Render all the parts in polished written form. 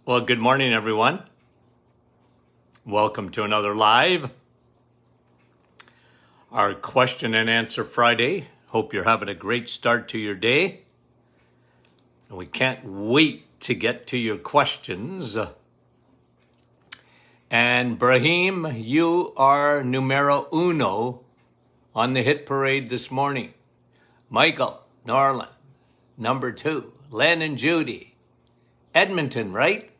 Well, good morning, everyone. Welcome to another live. Our question and answer Friday. Hope you're having a great start to your day. And we can't wait to get to your questions. And Brahim, you are numero uno on the hit parade this morning. Michael, Norland, number 2. Len and Judy. Edmonton, right?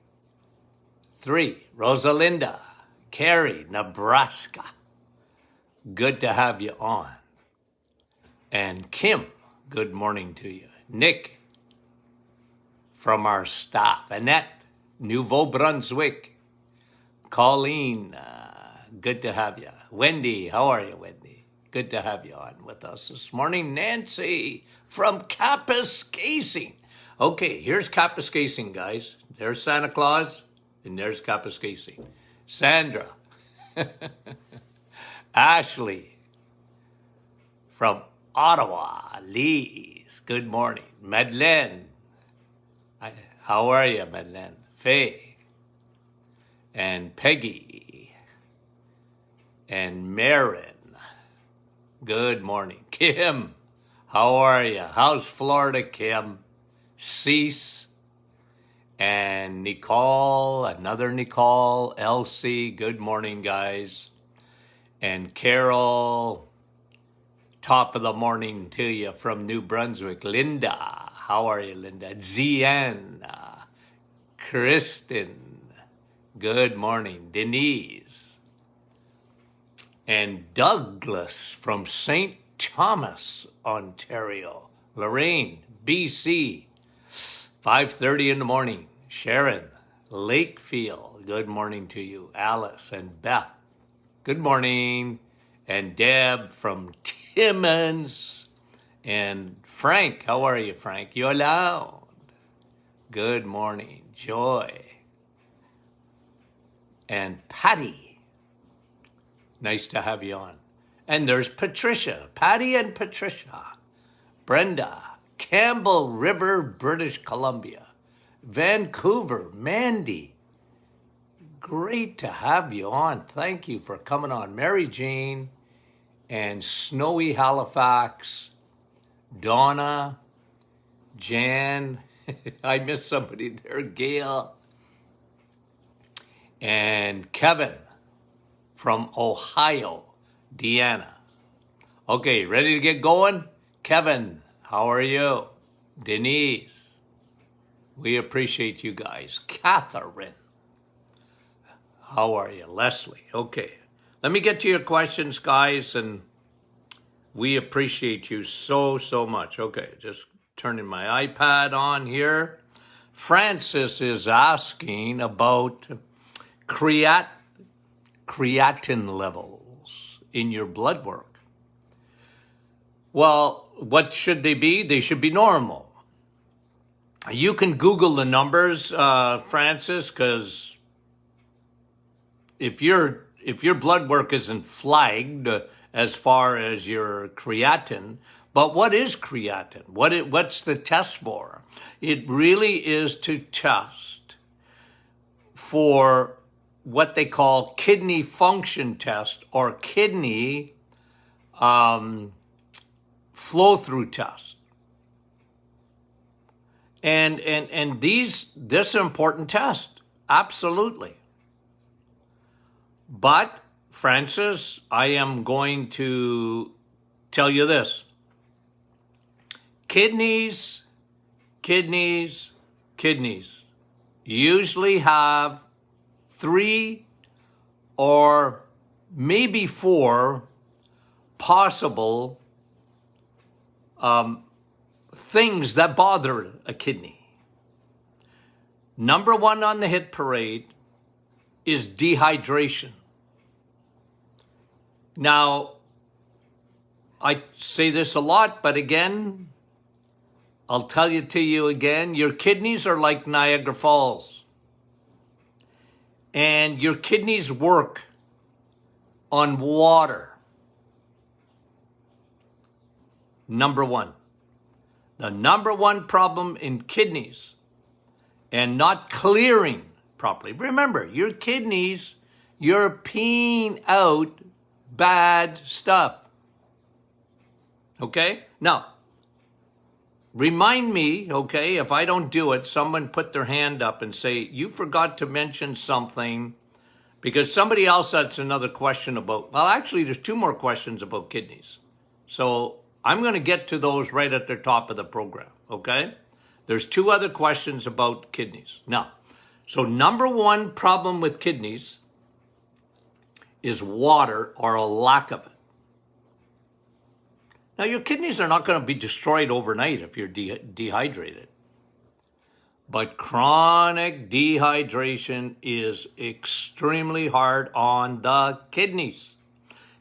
3, Rosalinda, Carrie, Nebraska. Good to have you on. And Kim, good morning to you. Nick, from our staff. Annette, Nouveau Brunswick. Colleen, good to have you. Wendy, how are you, Wendy? Good to have you on with us this morning. Nancy, from Kapuskasing. Okay, here's Kapuskasing, guys. There's Santa Claus. And there's Kapuskasing. Sandra. Ashley. From Ottawa. Lise. Good morning. Madeleine. How are you, Madeleine? Faye. And Peggy. And Marin. Good morning. Kim. How are you? How's Florida, Kim? Cease. And Nicole, another Nicole, Elsie, good morning, guys. And Carol, top of the morning to you from New Brunswick. Linda, how are you, Linda? Zian, Kristen, good morning. Denise. And Douglas from St. Thomas, Ontario. Lorraine, BC. 5:30 in the morning. Sharon, Lakefield, good morning to you. Alice and Beth, good morning. And Deb from Timmins. And Frank, how are you, Frank? You allowed. Good morning. Joy. And Patty, nice to have you on. And there's Patricia, Patty and Patricia. Brenda, Campbell River, British Columbia. Vancouver, Mandy. Great to have you on. Thank you for coming on. Mary Jane and Snowy Halifax. Donna, Jan. I missed somebody there. Gail. And Kevin from Ohio. Deanna. Okay, ready to get going? Kevin, how are you? Denise, we appreciate you guys. Catherine, how are you? Leslie, okay. Let me get to your questions, guys, and we appreciate you so much. Okay, just turning my iPad on here. Francis is asking about creatinine levels in your blood work. Well, what should they be? They should be normal. You can Google the numbers, Francis, because if your blood work isn't flagged as far as your creatinine, but what is creatinine? What's the test for? It really is to test for what they call kidney function test or kidney flow-through test. And this is an important test, absolutely. But, Francis, I am going to tell you this. Kidneys usually have 3 or maybe 4 possible things that bother a kidney. Number 1 on the hit parade is dehydration. Now, I say this a lot, but again, I'll tell it to you again. Your kidneys are like Niagara Falls. And your kidneys work on water. Number 1. The number 1 problem in kidneys and not clearing properly. Remember, your kidneys, you're peeing out bad stuff. Okay? Now, remind me, okay, if I don't do it, someone put their hand up and say, you forgot to mention something, because somebody else has another question about, well, actually, there's two more questions about kidneys. So I'm going to get to those right at the top of the program, okay? There's two other questions about kidneys. Now, so number one problem with kidneys is water or a lack of it. Now, your kidneys are not going to be destroyed overnight if you're dehydrated. But chronic dehydration is extremely hard on the kidneys.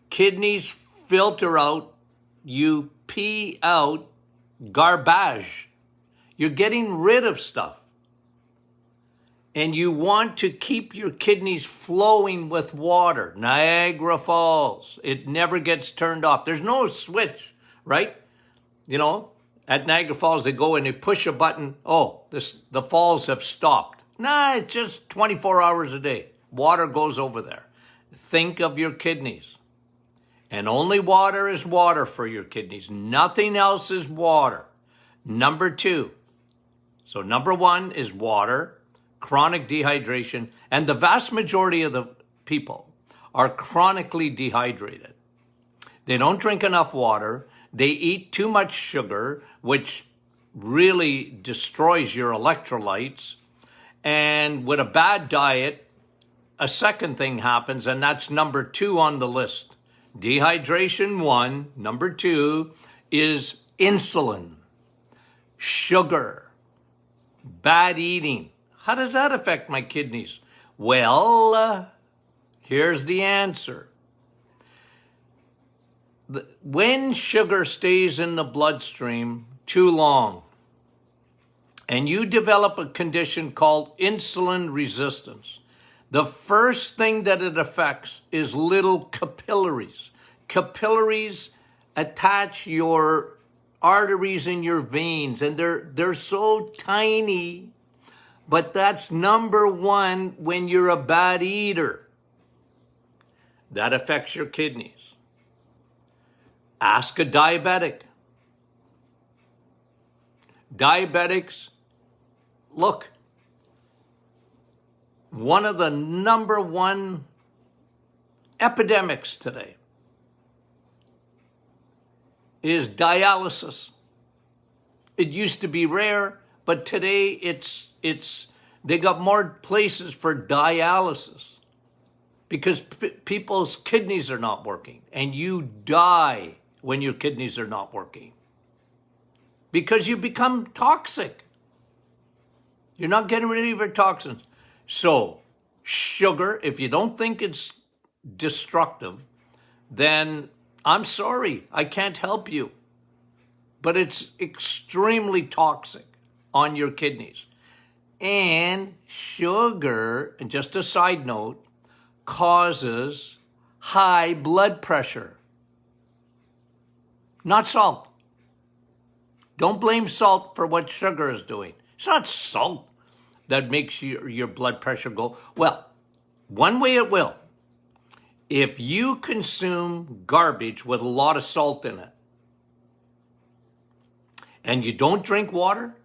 Kidneys filter out, you pee out garbage. You're getting rid of stuff. And you want to keep your kidneys flowing with water. Niagara Falls, it never gets turned off. There's no switch, right? You know, at Niagara Falls, they go and they push a button. Oh, the falls have stopped. Nah, it's just 24 hours a day. Water goes over there. Think of your kidneys. And only water is water for your kidneys. Nothing else is water. Number two. So number one is water, chronic dehydration, and the vast majority of the people are chronically dehydrated. They don't drink enough water. They eat too much sugar, which really destroys your electrolytes. And with a bad diet, a second thing happens, and that's number two on the list. Dehydration, one. Number two is insulin, sugar, bad eating. How does that affect my kidneys? Well, here's the answer. When sugar stays in the bloodstream too long, and you develop a condition called insulin resistance, the first thing that it affects is little capillaries. Capillaries attach your arteries in your veins, and they're so tiny, but that's number one when you're a bad eater. That affects your kidneys. Ask a diabetic. Diabetics, look, one of the number one epidemics today is dialysis. It used to be rare, but today they got more places for dialysis because people's kidneys are not working, and you die when your kidneys are not working because you become toxic. You're not getting rid of your toxins. So sugar, if you don't think it's destructive, then I'm sorry, I can't help you. But it's extremely toxic on your kidneys. And sugar, and just a side note, causes high blood pressure. Not salt. Don't blame salt for what sugar is doing. It's not salt that makes your blood pressure go. Well, one way it will. If you consume garbage with a lot of salt in it, and you don't drink water,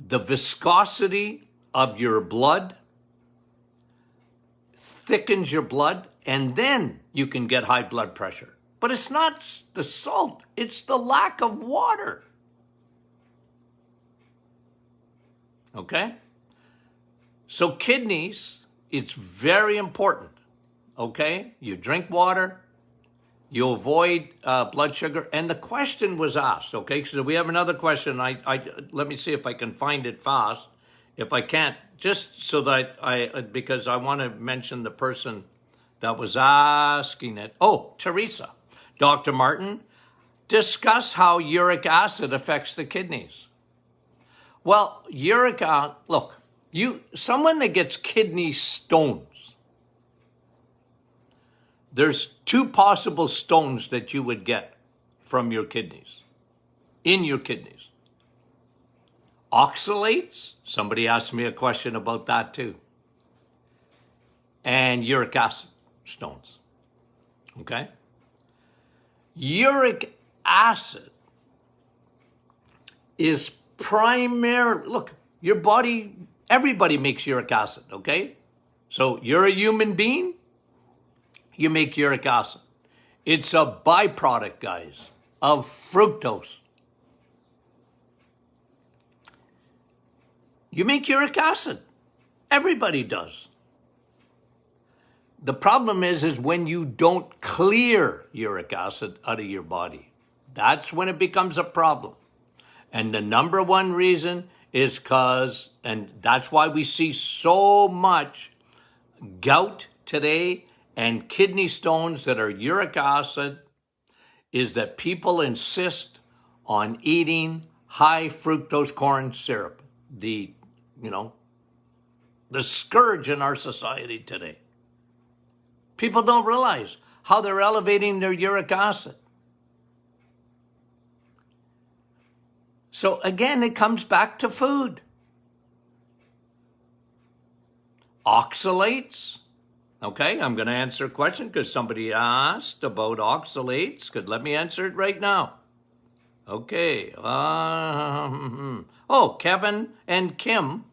the viscosity of your blood thickens your blood, and then you can get high blood pressure. But it's not the salt, it's the lack of water. Okay? So kidneys, it's very important. Okay? You drink water, you avoid blood sugar. And the question was asked, okay? So we have another question. Let me see if I can find it fast. If I can't, just so that because I want to mention the person that was asking it. Oh, Teresa. Dr. Martin, discuss how uric acid affects the kidneys. Well, uric acid, look, someone that gets kidney stones, there's two possible stones that you would get from your kidneys, in your kidneys. Oxalates, somebody asked me a question about that too. and uric acid stones. Okay? Uric acid is primarily, look, your body, everybody makes uric acid, okay? So you're a human being, you make uric acid. It's a byproduct, guys, of fructose. You make uric acid. Everybody does. The problem is when you don't clear uric acid out of your body. That's when it becomes a problem. And the number one reason is because, and that's why we see so much gout today and kidney stones that are uric acid, is that people insist on eating high fructose corn syrup, the scourge in our society today. People don't realize how they're elevating their uric acid. So again, it comes back to food. Oxalates. Okay, I'm going to answer a question because somebody asked about oxalates. Let me answer it right now. Okay. Kevin and Kim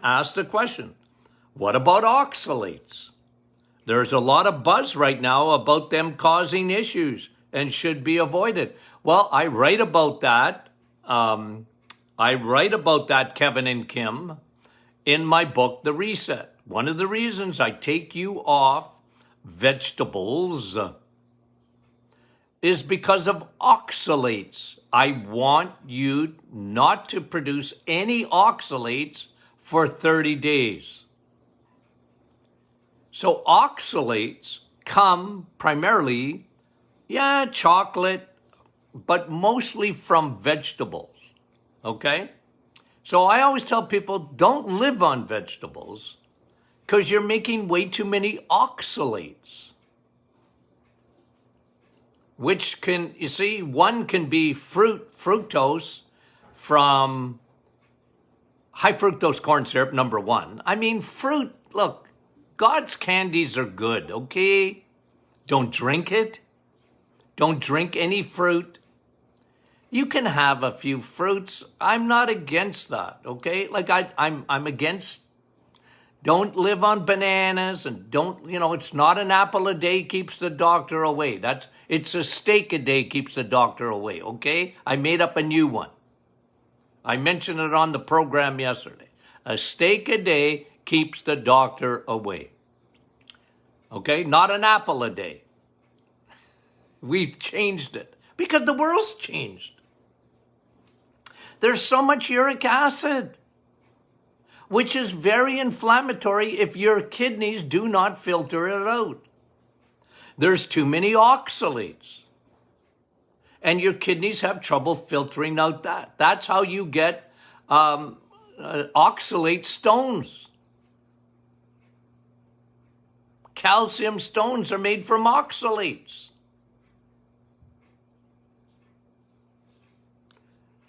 asked a question. What about oxalates? There's a lot of buzz right now about them causing issues and should be avoided. Well, I write about that. Kevin and Kim, in my book, The Reset. One of the reasons I take you off vegetables is because of oxalates. I want you not to produce any oxalates for 30 days. So oxalates come primarily, chocolate, but mostly from vegetables, okay? So I always tell people, don't live on vegetables because you're making way too many oxalates, which can, one can be fructose from high fructose corn syrup, number one. I mean, fruit, look, God's candies are good, okay? Don't drink it. Don't drink any fruit. You can have a few fruits. I'm not against that, okay? Like I'm against, don't live on bananas and don't, it's not an apple a day keeps the doctor away. It's a steak a day keeps the doctor away, okay? I made up a new one. I mentioned it on the program yesterday. A steak a day keeps the doctor away. Okay? Not an apple a day. We've changed it because the world's changed. There's so much uric acid, which is very inflammatory if your kidneys do not filter it out. There's too many oxalates, and your kidneys have trouble filtering out that. That's how you get oxalate stones. Calcium stones are made from oxalates.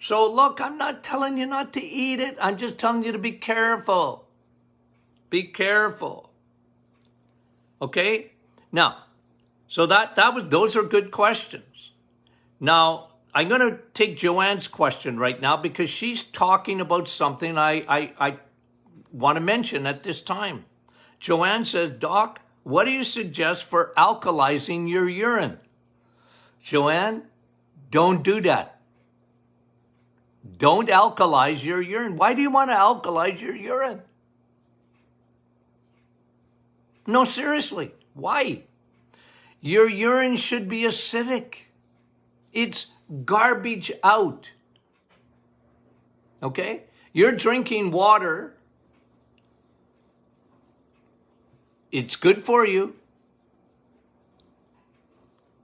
So look, I'm not telling you not to eat it. I'm just telling you to be careful. Be careful. Okay? Now, so those are good questions. Now, I'm going to take Joanne's question right now because she's talking about something I want to mention at this time. Joanne says, Doc, what do you suggest for alkalizing your urine? Joanne, don't do that. Don't alkalize your urine. Why do you want to alkalize your urine? No, seriously. Why? Your urine should be acidic. It's garbage out. Okay? You're drinking water. It's good for you.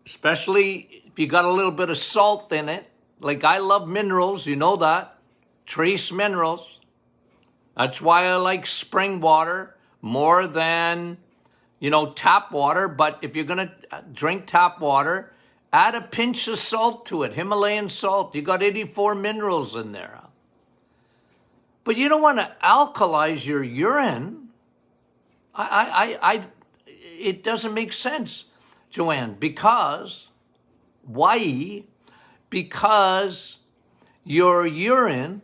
Especially if you got a little bit of salt in it. Like I love minerals, you know that. Trace minerals. That's why I like spring water more than, tap water. But if you're going to drink tap water, add a pinch of salt to it, Himalayan salt. You got 84 minerals in there. But you don't want to alkalize your urine. It doesn't make sense, Joanne, because, why? Because your urine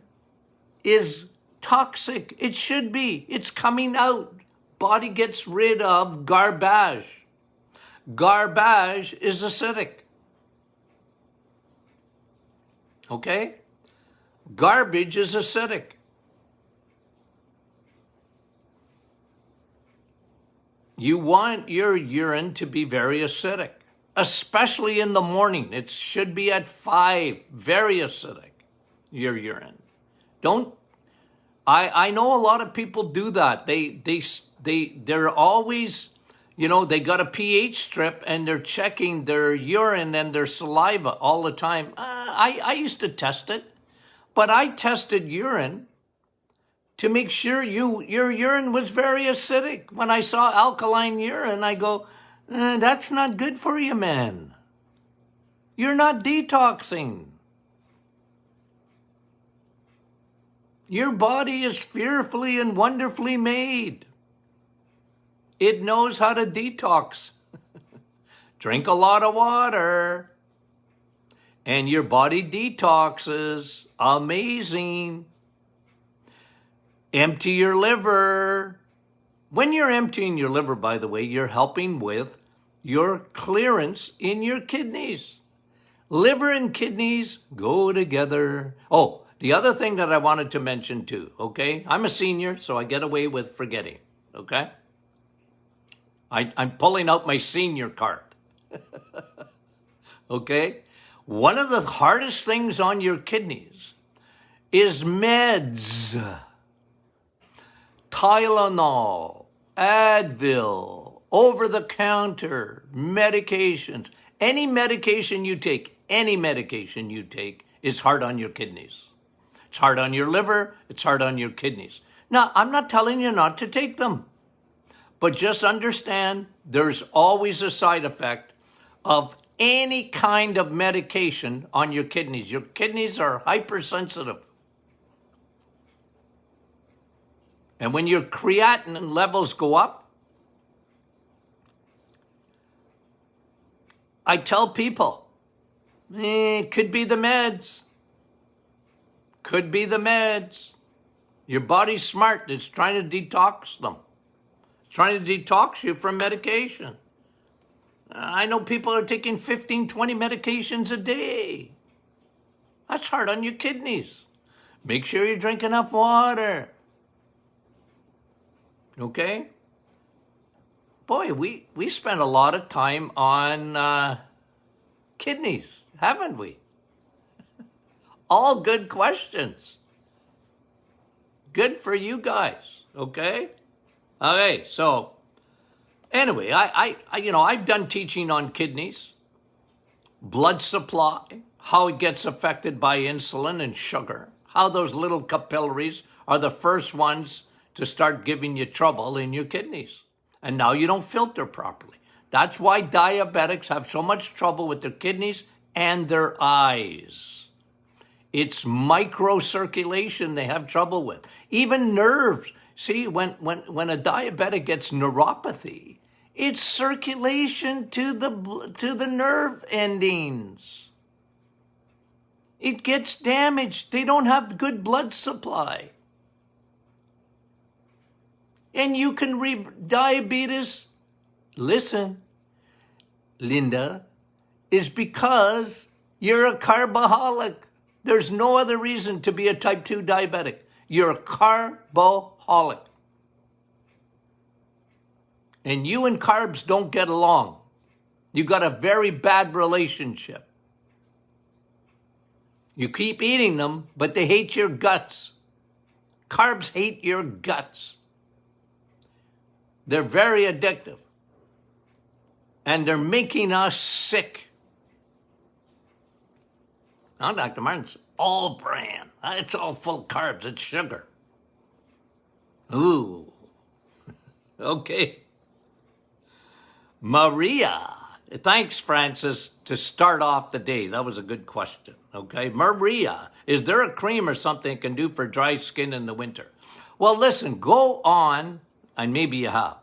is toxic. It should be. It's coming out. Body gets rid of garbage. Garbage is acidic. Okay? Garbage is acidic. You want your urine to be very acidic, especially in the morning. It should be at 5, very acidic, your urine. I know a lot of people do that. They're always, they got a pH strip and they're checking their urine and their saliva all the time. I used to test it, but I tested urine to make sure your urine was very acidic. When I saw alkaline urine, I go, that's not good for you, man. You're not detoxing. Your body is fearfully and wonderfully made. It knows how to detox. Drink a lot of water. And your body detoxes. Amazing. Empty your liver. When you're emptying your liver, by the way, you're helping with your clearance in your kidneys. Liver and kidneys go together. Oh, the other thing that I wanted to mention too, okay? I'm a senior, so I get away with forgetting, okay? I'm pulling out my senior card, okay? One of the hardest things on your kidneys is meds. Tylenol, Advil, over-the-counter medications. Any medication you take is hard on your kidneys. It's hard on your liver, it's hard on your kidneys. Now, I'm not telling you not to take them, but just understand there's always a side effect of any kind of medication on your kidneys. Your kidneys are hypersensitive. And when your creatinine levels go up, I tell people, it could be the meds. Could be the meds. Your body's smart. It's trying to detox them. It's trying to detox you from medication. I know people are taking 15, 20 medications a day. That's hard on your kidneys. Make sure you drink enough water. Okay? Boy, we spent a lot of time on kidneys, haven't we? All good questions. Good for you guys, okay? Okay, so anyway, I've done teaching on kidneys, blood supply, how it gets affected by insulin and sugar, how those little capillaries are the first ones to start giving you trouble in your kidneys. And now you don't filter properly. That's why diabetics have so much trouble with their kidneys and their eyes. It's microcirculation they have trouble with. Even nerves. See, when a diabetic gets neuropathy, it's circulation to the nerve endings. It gets damaged. They don't have good blood supply. And you can diabetes, listen, Linda, is because you're a carboholic. There's no other reason to be a type 2 diabetic. You're a carboholic. And you and carbs don't get along. You got a very bad relationship. You keep eating them, but they hate your guts. Carbs hate your guts. They're very addictive. And they're making us sick. Now, Dr. Martin's all bran. It's all full of carbs. It's sugar. Ooh. Okay. Maria. Thanks, Francis, to start off the day. That was a good question. Okay. Maria, is there a cream or something it can do for dry skin in the winter? Well, listen, go on, and maybe you have.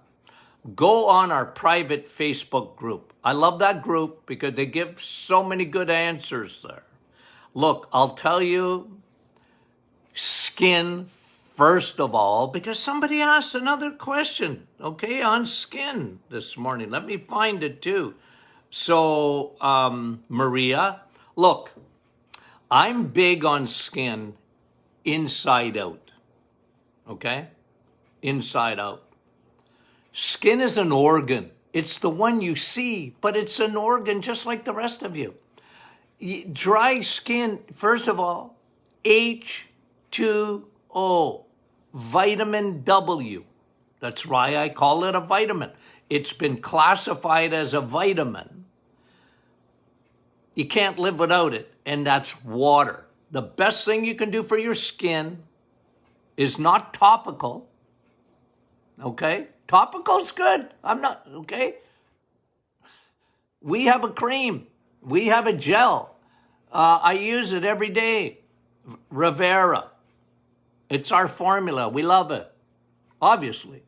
go on our private Facebook group. I love that group because they give so many good answers there. Look, I'll tell you, skin, first of all, because somebody asked another question, okay, on skin this morning. Let me find it too. So, Maria, look, I'm big on skin inside out, okay? Inside out. Skin is an organ. It's the one you see, but it's an organ just like the rest of you. Dry skin, first of all, H2O, vitamin W. That's why I call it a vitamin. It's been classified as a vitamin. You can't live without it, and that's water. The best thing you can do for your skin is not topical, okay? Topical's good. I'm not, okay? We have a cream. We have a gel. I use it every day. Rivera. It's our formula. We love it. Obviously.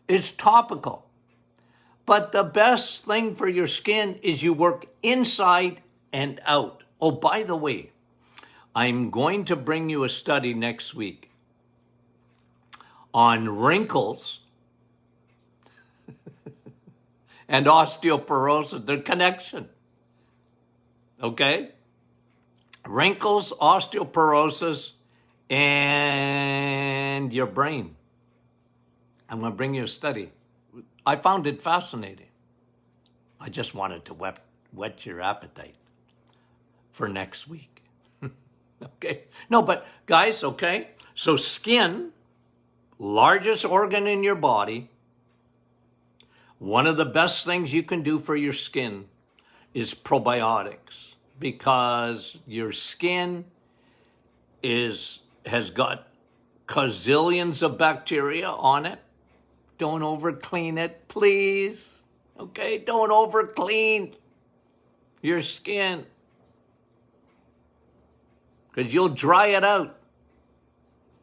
It's topical. But the best thing for your skin is you work inside and out. Oh, by the way, I'm going to bring you a study next week on wrinkles and osteoporosis, the connection. Okay? Wrinkles, osteoporosis, and your brain. I'm going to bring you a study. I found it fascinating. I just wanted to whet your appetite for next week. Okay? No, but guys, okay? So skin, largest organ in your body. One of the best things you can do for your skin is probiotics, because your skin has got gazillions of bacteria on it. Don't overclean it, please. Okay? Don't overclean your skin, because you'll dry it out.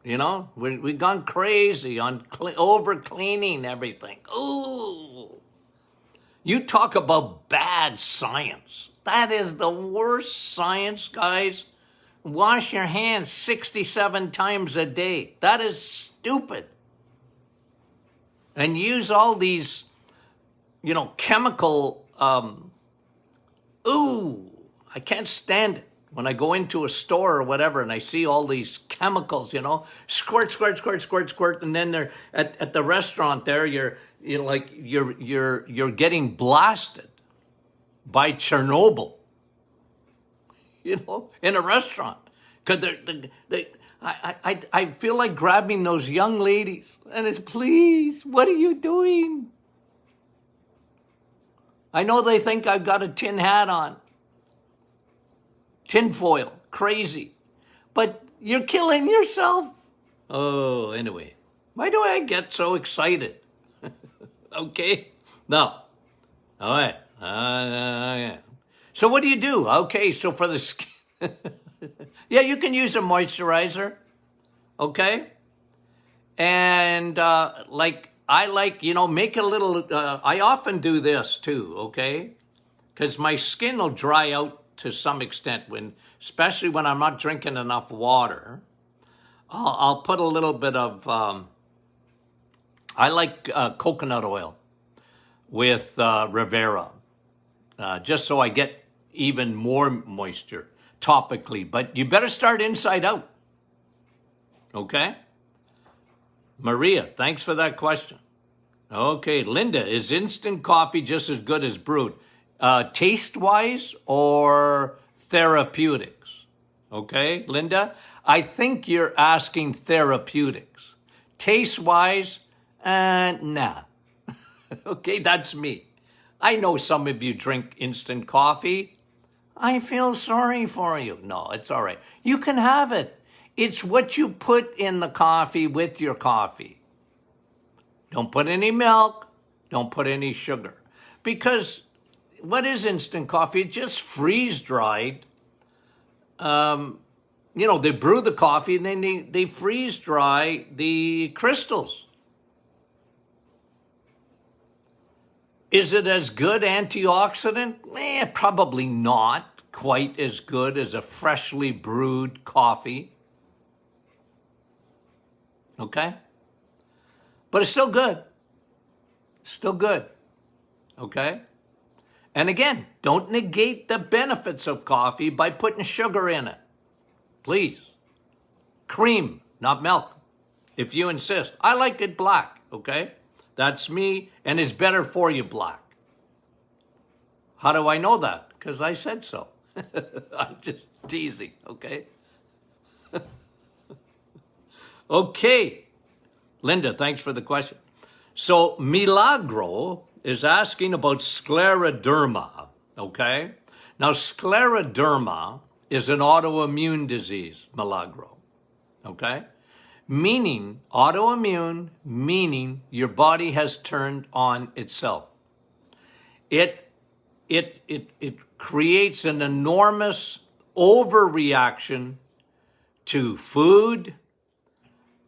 You know, we've gone crazy on over-cleaning everything. Ooh. You talk about bad science. That is the worst science, guys. Wash your hands 67 times a day. That is stupid. And use all these, chemical, I can't stand it. When I go into a store or whatever and I see all these chemicals, squirt, squirt, squirt, squirt, squirt, and then they're at the restaurant there, you're getting blasted by Chernobyl, in a restaurant. Because I feel like grabbing those young ladies and it's, please, what are you doing? I know they think I've got a tin hat on. Tinfoil, crazy. But you're killing yourself. Oh, anyway. Why do I get so excited? Okay. Now, all right. Yeah. So what do you do? Okay, so for the skin, yeah, you can use a moisturizer. Okay. And I make a little, I often do this too, okay? Because my skin will dry out to some extent, especially when I'm not drinking enough water. I'll put a little bit of, I like coconut oil with Rivera, just so I get even more moisture topically. But you better start inside out, okay? Maria, thanks for that question. Okay, Linda, is instant coffee just as good as brewed? Taste-wise or therapeutics? Okay, Linda? I think you're asking therapeutics. Taste-wise, nah. Okay, that's me. I know some of you drink instant coffee. I feel sorry for you. No, it's all right. You can have it. It's what you put in the coffee with your coffee. Don't put any milk. Don't put any sugar. Because what is instant coffee? It's just freeze-dried. They brew the coffee and then they freeze-dry the crystals. Is it as good antioxidant? Probably not quite as good as a freshly brewed coffee. Okay? But it's still good. Still good. Okay? And again, don't negate the benefits of coffee by putting sugar in it. Please. Cream, not milk, if you insist. I like it black, okay? That's me, and it's better for you black. How do I know that? Because I said so. I'm just teasing, okay? Okay. Linda, thanks for the question. So Milagro is asking about scleroderma, okay? Now, scleroderma is an autoimmune disease, Milagro, okay? Meaning, autoimmune, meaning your body has turned on itself. It creates an enormous overreaction to food,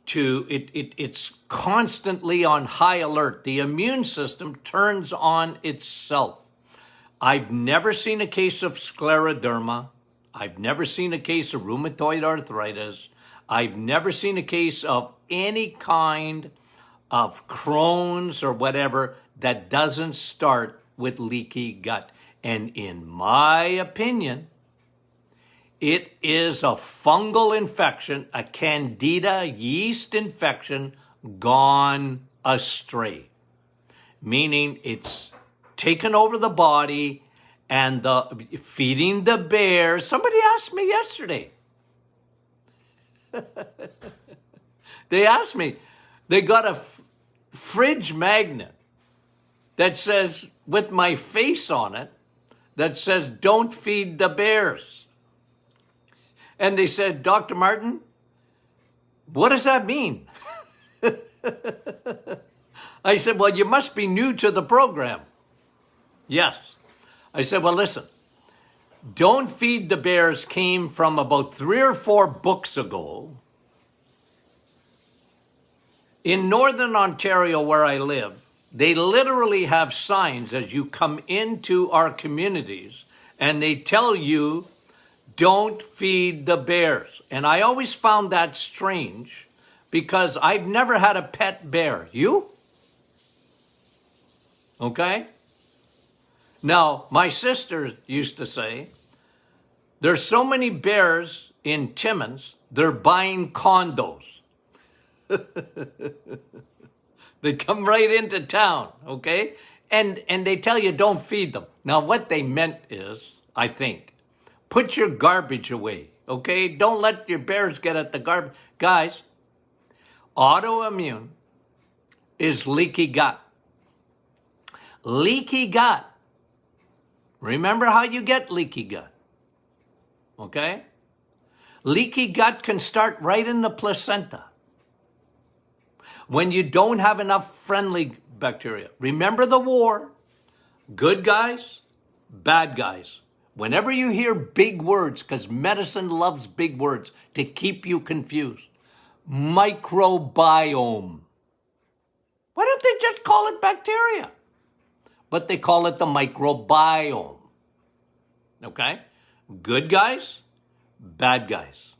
it's constantly on high alert. The immune system turns on itself. I've never seen a case of scleroderma. I've never seen a case of rheumatoid arthritis. I've never seen a case of any kind of Crohn's or whatever that doesn't start with leaky gut. And in my opinion, it is a fungal infection, a candida yeast infection gone astray. Meaning it's taken over the body and feeding the bears. Somebody asked me yesterday. They asked me, they got a fridge magnet that says, with my face on it, that says, don't feed the bears. And they said, Dr. Martin, what does that mean? I said, well, you must be new to the program. Yes. I said, well, listen, Don't Feed the Bears came from about 3 or 4 books ago. In Northern Ontario, where I live, they literally have signs as you come into our communities, and they tell you, don't feed the bears. And I always found that strange because I've never had a pet bear. You? Okay? Now, my sister used to say, there's so many bears in Timmins, they're buying condos. They come right into town, okay? And they tell you don't feed them. Now, what they meant is, I think, put your garbage away, okay? Don't let your bears get at the garbage. Guys, autoimmune is leaky gut. Leaky gut. Remember how you get leaky gut, okay? Leaky gut can start right in the placenta. When you don't have enough friendly bacteria. Remember the war. Good guys, bad guys. Whenever you hear big words, because medicine loves big words to keep you confused. Microbiome. Why don't they just call it bacteria? But they call it the microbiome. Okay? Good guys, bad guys.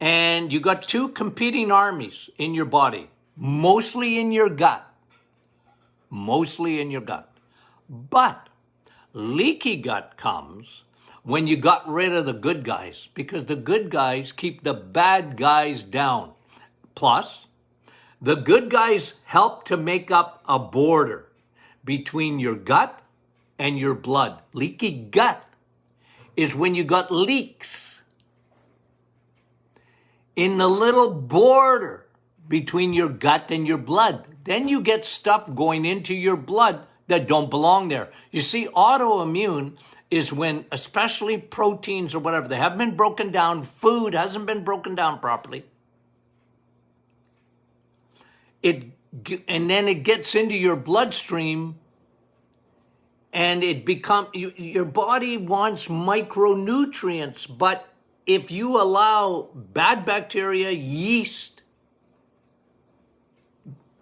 And you got 2 competing armies in your body, mostly in your gut. Mostly in your gut. But leaky gut comes when you got rid of the good guys, because the good guys keep the bad guys down. Plus, the good guys help to make up a border between your gut and your blood. Leaky gut is when you got leaks in the little border between your gut and your blood. Then you get stuff going into your blood that don't belong there. You see, autoimmune is when, especially proteins or whatever, they haven't been broken down, food hasn't been broken down properly. And then it gets into your bloodstream, and it becomes, your body wants micronutrients, but if you allow bad bacteria, yeast,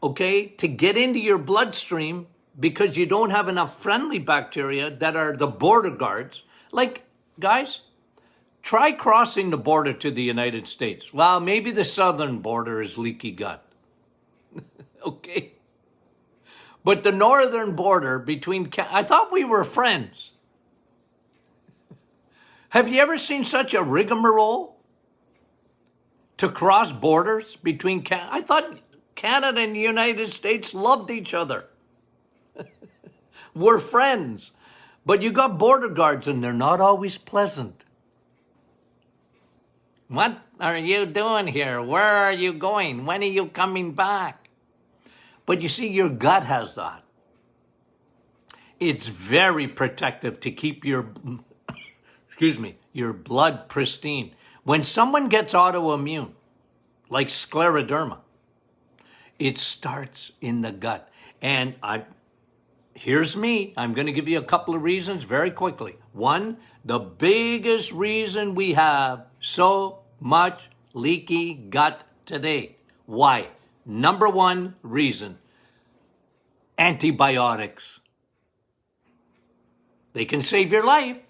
okay, to get into your bloodstream, because you don't have enough friendly bacteria that are the border guards. Like, guys, try crossing the border to the United States. Well, maybe the southern border is leaky gut. Okay? But the northern border between, I thought we were friends. Have you ever seen such a rigmarole to cross borders between Canada? I thought Canada and the United States loved each other. We're friends. But you got border guards and they're not always pleasant. What are you doing here? Where are you going? When are you coming back? But you see, your gut has that. It's very protective to keep your, your blood pristine. When someone gets autoimmune, like scleroderma, it starts in the gut. And here's me. I'm going to give you a couple of reasons very quickly. One, the biggest reason we have so much leaky gut today. Why? Number one reason, antibiotics. They can save your life,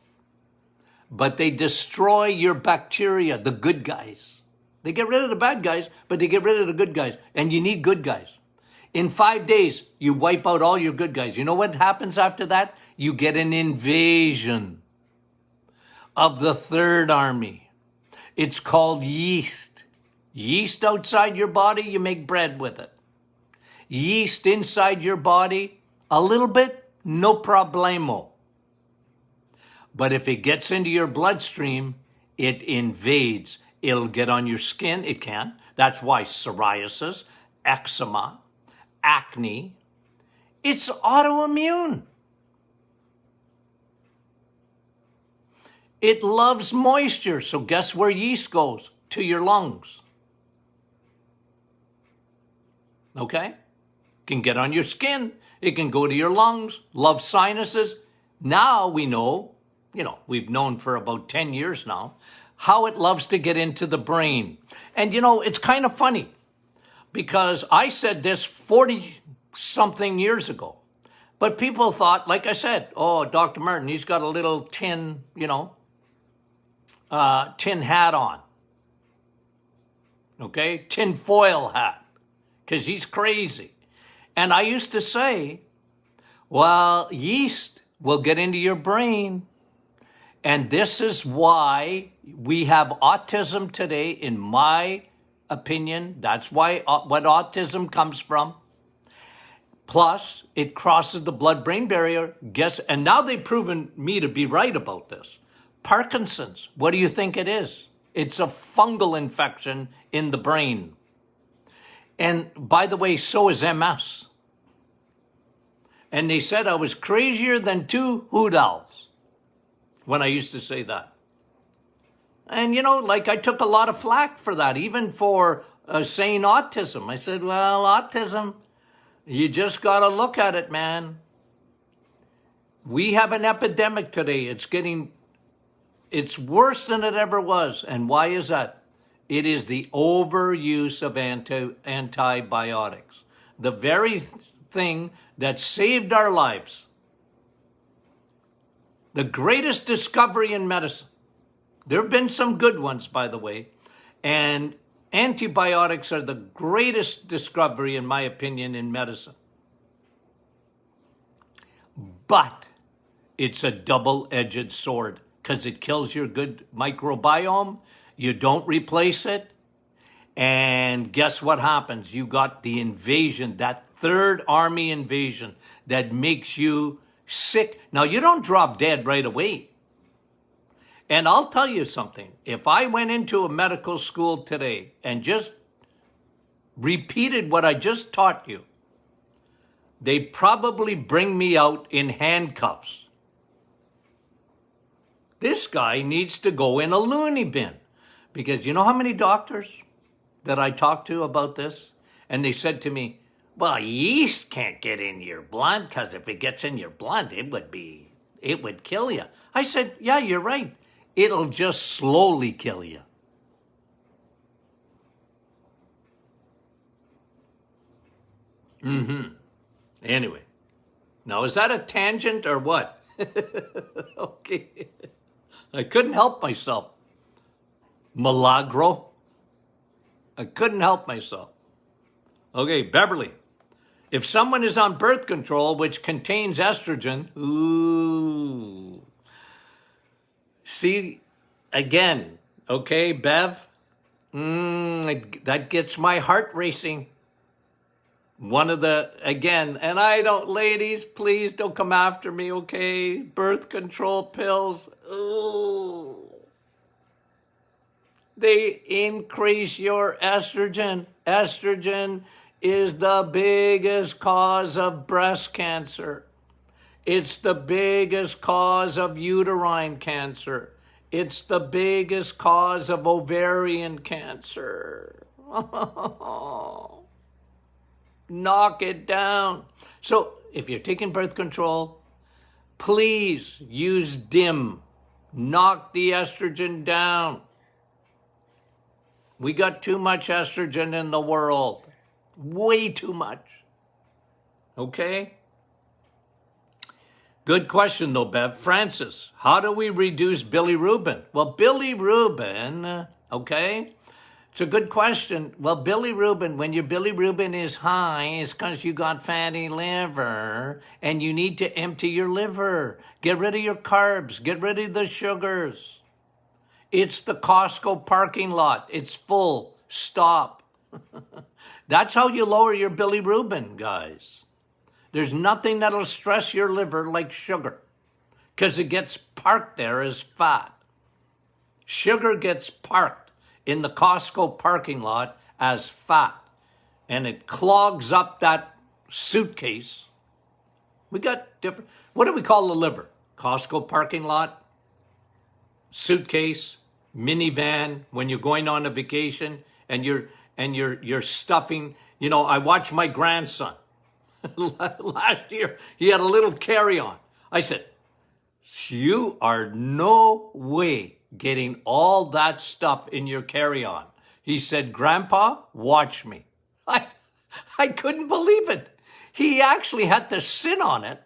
but they destroy your bacteria, the good guys. They get rid of the bad guys, but they get rid of the good guys. And you need good guys. In 5 days, you wipe out all your good guys. You know what happens after that? You get an invasion of the third army. It's called yeast. Yeast outside your body, you make bread with it. Yeast inside your body, a little bit, no problemo. But if it gets into your bloodstream, it invades. It'll get on your skin. It can. That's why psoriasis, eczema, acne, it's autoimmune. It loves moisture. So guess where yeast goes? To your lungs. Okay? Can get on your skin. It can go to your lungs. Love sinuses. Now we know, we've known for about 10 years now, how it loves to get into the brain. And it's kind of funny because I said this 40-something years ago. But people thought, like I said, oh, Dr. Martin, he's got a little tin hat on. Okay? Tin foil hat. Because he's crazy. And I used to say, well, yeast will get into your brain. And this is why we have autism today, in my opinion. That's why what autism comes from. Plus, it crosses the blood-brain barrier. And now they've proven me to be right about this. Parkinson's, what do you think it is? It's a fungal infection in the brain. And by the way, so is MS. And they said I was crazier than two hoot owls when I used to say that. And, I took a lot of flack for that, even for saying autism. I said, well, autism, you just got to look at it, man. We have an epidemic today. It's worse than it ever was. And why is that? It is the overuse of antibiotics. The very thing that saved our lives. The greatest discovery in medicine. There have been some good ones, by the way. And antibiotics are the greatest discovery, in my opinion, in medicine. But it's a double-edged sword because it kills your good microbiome. You don't replace it. And guess what happens? You got the invasion, that third army invasion that makes you sick. Now, you don't drop dead right away. And I'll tell you something. If I went into a medical school today and just repeated what I just taught you, they'd probably bring me out in handcuffs. This guy needs to go in a loony bin. Because you know how many doctors that I talked to about this? And they said to me, well, yeast can't get in your blood because if it gets in your blood, it would kill you. I said, yeah, you're right. It'll just slowly kill you. Anyway, Now, is that a tangent or what? Okay. I couldn't help myself. Milagro. I couldn't help myself. Okay, Beverly. If someone is on birth control, which contains estrogen, ooh. See, again, okay, Bev, that gets my heart racing. One of the, again, and I don't, ladies, please don't come after me, okay? Birth control pills, ooh. They increase your estrogen. Estrogen is the biggest cause of breast cancer. It's the biggest cause of uterine cancer. It's the biggest cause of ovarian cancer. Knock it down. So if you're taking birth control, please use DIM. Knock the estrogen down. We got too much estrogen in the world. Way too much. Okay? Good question though, Bev. Francis, how do we reduce bilirubin? Well, bilirubin, okay? It's a good question. Well, bilirubin, when your bilirubin is high, it's because you got fatty liver and you need to empty your liver. Get rid of your carbs. Get rid of the sugars. It's the Costco parking lot. It's full. Stop. That's how you lower your bilirubin, guys. There's nothing that'll stress your liver like sugar because it gets parked there as fat. Sugar gets parked in the Costco parking lot as fat, and it clogs up that suitcase. We got different, what do we call the liver? Costco parking lot, suitcase, minivan, when you're going on a vacation and you're stuffing. You know, I watched my grandson last year. He had a little carry-on. I said, you are no way getting all that stuff in your carry-on. He said, Grandpa, watch me. I couldn't believe it. He actually had to sit on it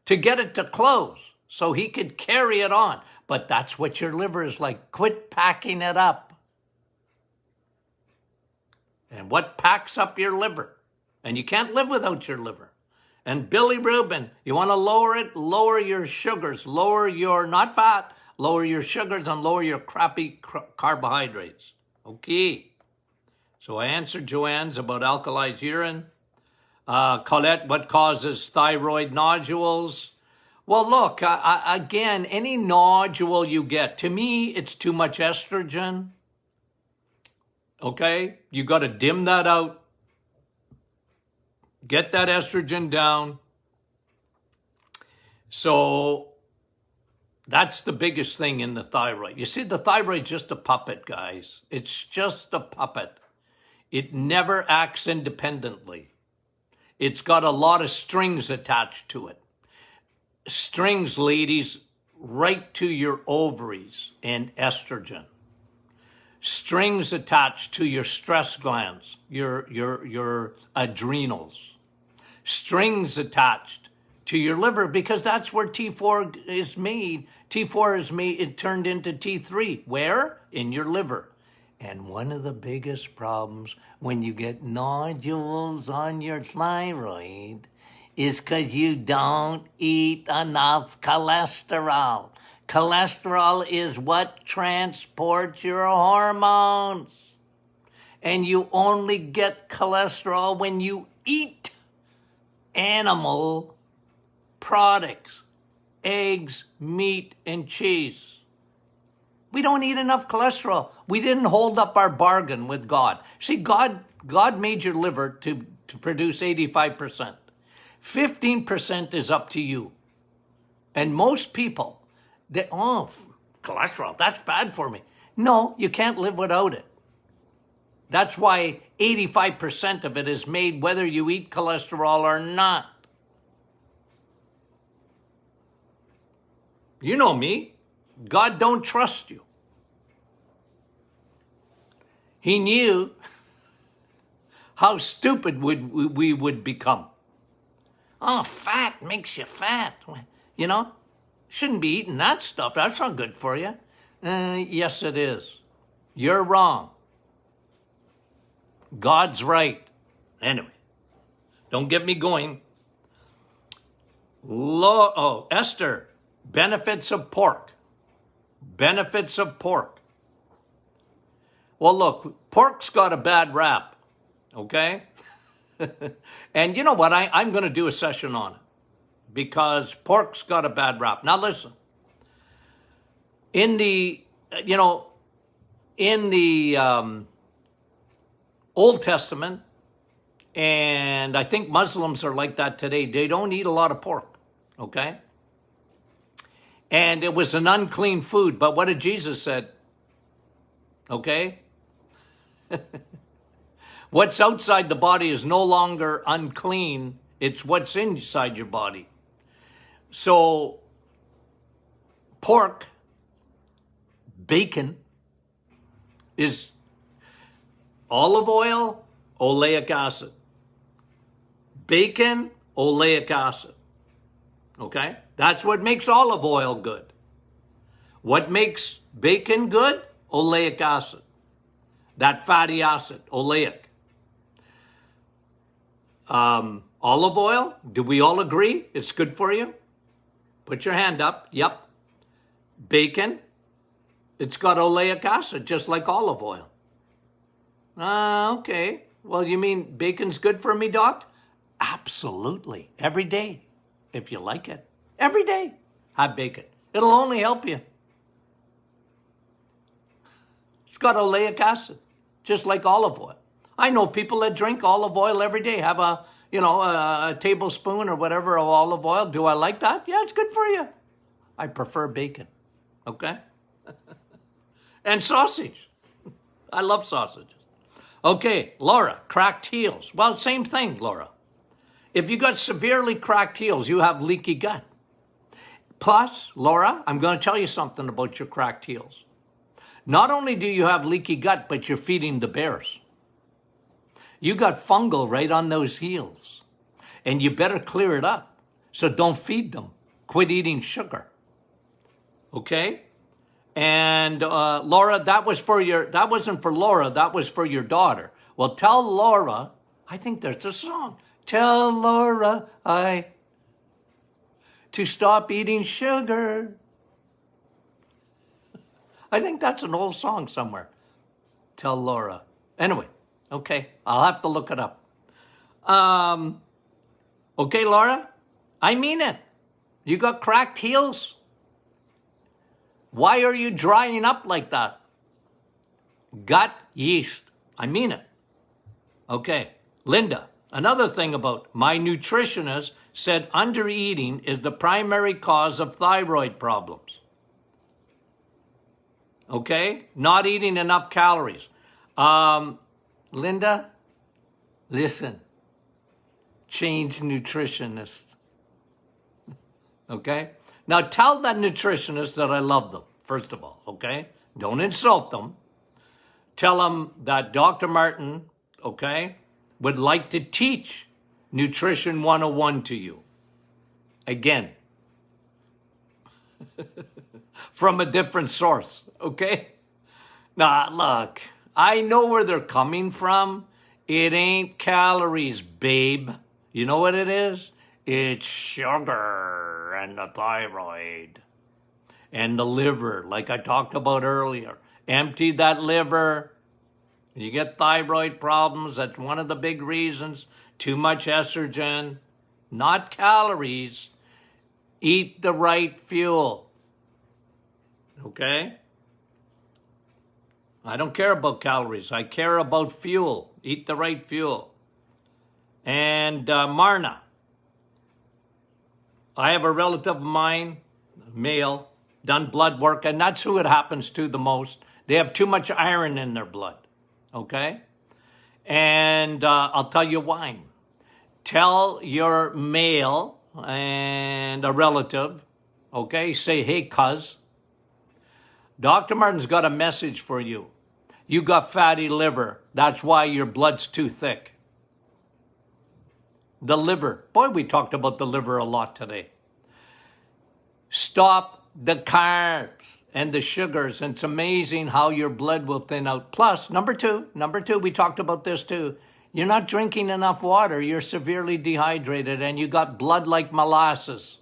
to get it to close so he could carry it on. But that's what your liver is like. Quit packing it up. And what packs up your liver? And you can't live without your liver. And bilirubin, you want to lower it? Lower your sugars. Lower your, not fat, lower your sugars and lower your crappy carbohydrates. Okay. So I answered Joanne's about alkalized urine. Colette, what causes thyroid nodules? Well, look, again, any nodule you get, to me, it's too much estrogen. Okay? You got to dim that out. Get that estrogen down. So that's the biggest thing in the thyroid. You see, the thyroid's just a puppet, guys. It's just a puppet. It never acts independently. It's got a lot of strings attached to it. Strings, ladies, right to your ovaries and estrogen. Strings attached to your stress glands, your adrenals. Strings attached to your liver because that's where T4 is made. T4 is made, it turned into T3. Where? In your liver. And one of the biggest problems when you get nodules on your thyroid is because you don't eat enough cholesterol. Cholesterol is what transports your hormones. And you only get cholesterol when you eat animal products, eggs, meat, and cheese. We don't eat enough cholesterol. We didn't hold up our bargain with God. See, God made your liver to produce 85%. 15% is up to you. And most people, cholesterol, that's bad for me. No, you can't live without it. That's why 85% of it is made whether you eat cholesterol or not. You know me. God don't trust you. He knew how stupid we would become. Oh, fat makes you fat. You know, shouldn't be eating that stuff. That's not good for you. Yes, it is. You're wrong. God's right. Anyway, don't get me going. Esther, benefits of pork. Benefits of pork. Well, look, pork's got a bad rap, okay? And you know what? I'm going to do a session on it because pork's got a bad rap. Now listen, in the Old Testament, and I think Muslims are like that today, they don't eat a lot of pork, okay? And it was an unclean food, but what did Jesus said? Okay? What's outside the body is no longer unclean. It's what's inside your body. So, pork, bacon, is olive oil, oleic acid. Bacon, oleic acid. Okay? That's what makes olive oil good. What makes bacon good? Oleic acid. That fatty acid, oleic. Olive oil, do we all agree it's good for you? Put your hand up. Yep. Bacon, it's got oleic acid, just like olive oil. Okay. Well, you mean bacon's good for me, Doc? Absolutely. Every day, if you like it. Every day, have bacon. It'll only help you. It's got oleic acid, just like olive oil. I know people that drink olive oil every day, have a tablespoon or whatever of olive oil. Do I like that? Yeah, it's good for you. I prefer bacon, okay? And sausage. I love sausages. Okay, Laura, cracked heels. Well, same thing, Laura. If you got severely cracked heels, you have leaky gut. Plus, Laura, I'm going to tell you something about your cracked heels. Not only do you have leaky gut, but you're feeding the bears. You got fungal right on those heels. And you better clear it up. So don't feed them. Quit eating sugar. Okay? And Laura, that wasn't for Laura, that was for your daughter. Well, tell Laura, I think there's a song. Tell Laura to stop eating sugar. I think that's an old song somewhere. Tell Laura. Anyway, okay, I'll have to look it up. Okay, Laura, I mean it. You got cracked heels? Why are you drying up like that? Gut yeast. I mean it. Okay, Linda, another thing about my nutritionist said undereating is the primary cause of thyroid problems. Okay, not eating enough calories. Linda, listen, change nutritionists. Okay? Now tell that nutritionist that I love them, first of all, okay? Don't insult them. Tell them that Dr. Martin, okay, would like to teach Nutrition 101 to you. Again, from a different source, okay? Now, look, I know where they're coming from. It ain't calories, babe. You know what it is? It's sugar and the thyroid and the liver, like I talked about earlier. Empty that liver. You get thyroid problems. That's one of the big reasons. Too much estrogen. Not calories. Eat the right fuel. Okay? I don't care about calories. I care about fuel. Eat the right fuel. And Marna, I have a relative of mine, male, done blood work, and that's who it happens to the most. They have too much iron in their blood, okay? And I'll tell you why. Tell your male and a relative, okay, say, hey, cuz, Dr. Martin's got a message for you. You got fatty liver. That's why your blood's too thick. the liver. Boy, we talked about the liver a lot today. Stop the carbs and the sugars. And it's amazing how your blood will thin out. Plus, number two, we talked about this too. You're not drinking enough water. You're severely dehydrated and you got blood like molasses.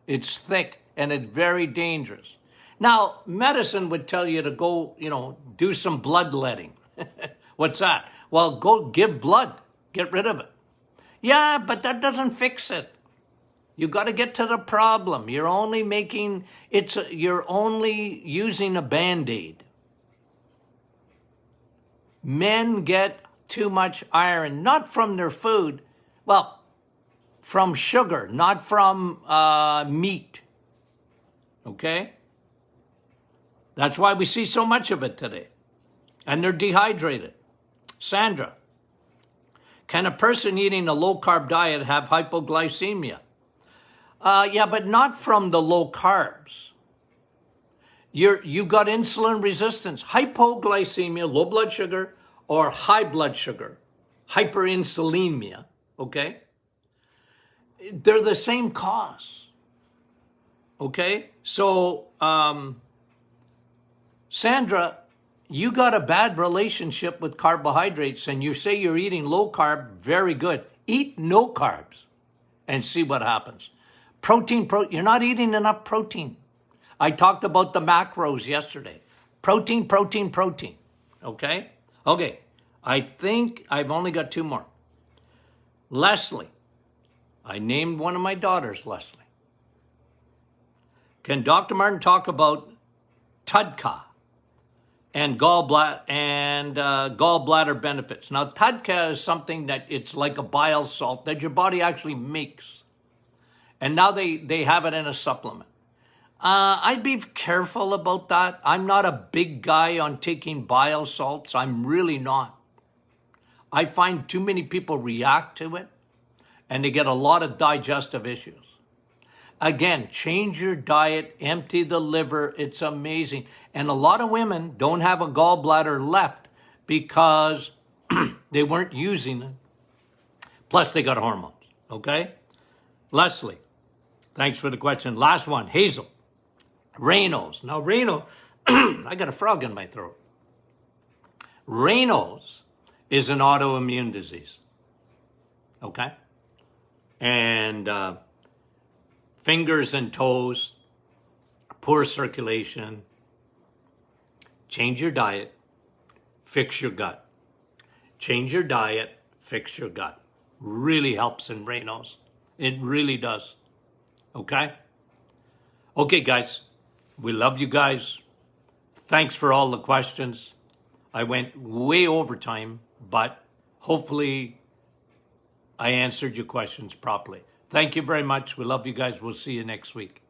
It's thick and it's very dangerous. Now, medicine would tell you to go, do some bloodletting. What's that? Well, go give blood. Get rid of it. Yeah, but that doesn't fix it. You got to get to the problem. You're only using a Band-Aid. Men get too much iron, not from their food, well, from sugar, not from meat. Okay? That's why we see so much of it today. And they're dehydrated. Sandra, can a person eating a low-carb diet have hypoglycemia? Yeah, but not from the low carbs. You got insulin resistance, hypoglycemia, low blood sugar, or high blood sugar, hyperinsulinemia, okay? They're the same cause, okay? So, Sandra, you got a bad relationship with carbohydrates and you say you're eating low carb, very good. Eat no carbs and see what happens. Protein, you're not eating enough protein. I talked about the macros yesterday. Protein, okay? Okay, I think I've only got two more. Leslie, I named one of my daughters Leslie. Can Dr. Martin talk about TUDCA and gallbladder benefits? Now, TUDCA is something that it's like a bile salt that your body actually makes. And now they have it in a supplement. I'd be careful about that. I'm not a big guy on taking bile salts. I'm really not. I find too many people react to it and they get a lot of digestive issues. Again, change your diet, empty the liver. It's amazing. And a lot of women don't have a gallbladder left because they weren't using it. Plus they got hormones, okay? Leslie, thanks for the question. Last one, Hazel. Raynaud's. Now, Raynaud's, I got a frog in my throat. Raynaud's is an autoimmune disease, okay? And fingers and toes, poor circulation. Change your diet, fix your gut. Change your diet, fix your gut. Really helps in Raynaud's. It really does. Okay? Okay, guys. We love you guys. Thanks for all the questions. I went way over time, but hopefully I answered your questions properly. Thank you very much. We love you guys. We'll see you next week.